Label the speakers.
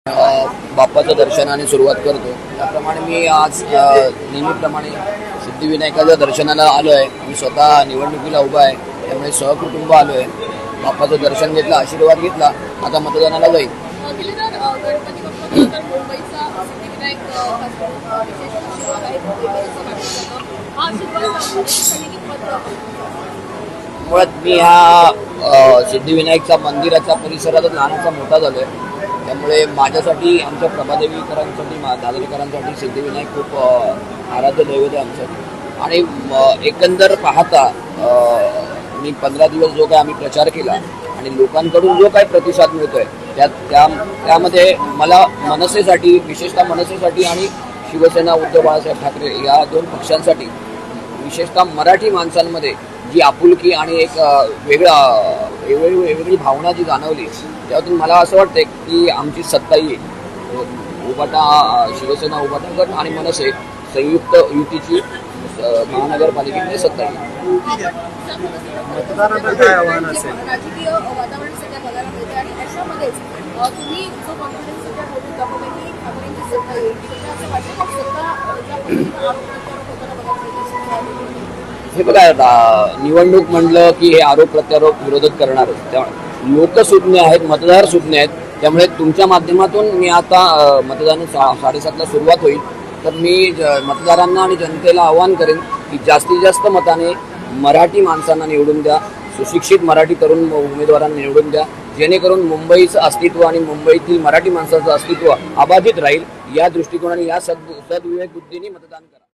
Speaker 1: बाप्पाचं दर्शनाने सुरुवात करतो त्याप्रमाणे मी आज नेहमीप्रमाणे सिद्धिविनायकाच्या दर्शनाला आलो आहे. मी स्वतः निवडणुकीला उभा आहे, त्यामुळे सहकुटुंब आलो आहे. बाप्पाचं दर्शन घेतलं, आशीर्वाद घेतला, आता मतदानाला जाईल. मुळात मी ह्या सिद्धिविनायकच्या मंदिराच्या परिसरात लहानाचा मोठा झालो आहे, त्यामुळे माझ्यासाठी, आमच्या प्रभादेवीकरांसाठी, दादरीकरांसाठी सिद्धिविनायक खूप आराध्य दैवत आहे आमचं. आणि एकंदर पाहता मी 15 दिवस जो काय आम्ही प्रचार केला आणि लोकांकडून जो काय प्रतिसाद मिळतोय त्यामध्ये मला मनसेसाठी, विशेषतः मनसेसाठी आणि शिवसेना उद्धव बाळासाहेब ठाकरे या दोन पक्षांसाठी, विशेषतः मराठी माणसांमध्ये जी आपुलकी आणि एक वेगळी भावना जी जाणवली, त्यातून मला असं वाटतं की आमची सत्ता येईल. उभाटा, शिवसेना, उभाटा गट आणि मनसे संयुक्त युतीची महानगरपालिकेमध्ये सत्ता येईल.
Speaker 2: मतदारांना काय आव्हान असेल?
Speaker 1: हे बघा, निवडणूक म्हणलं की हे आरोप प्रत्यारोप विरोधक करणारच. लोक सुज्ञ आहेत, मतदार सुज्ञ आहेत, त्यामुळे तुमच्या माध्यमातून मी आता मतदान 7:30ला सुरुवात होईल, तर मी मतदारांना आणि जनतेला आवाहन करेन की जास्तीत जास्त मताने मराठी माणसांना निवडून द्या, सुशिक्षित मराठी तरुण उमेदवारांना निवडून द्या, जेणेकरून मुंबईचं अस्तित्व आणि मुंबईतील मराठी माणसाचं अस्तित्व अबाधित राहील. या दृष्टिकोनाने, या सद्विवेक बुद्धीने मतदान करा.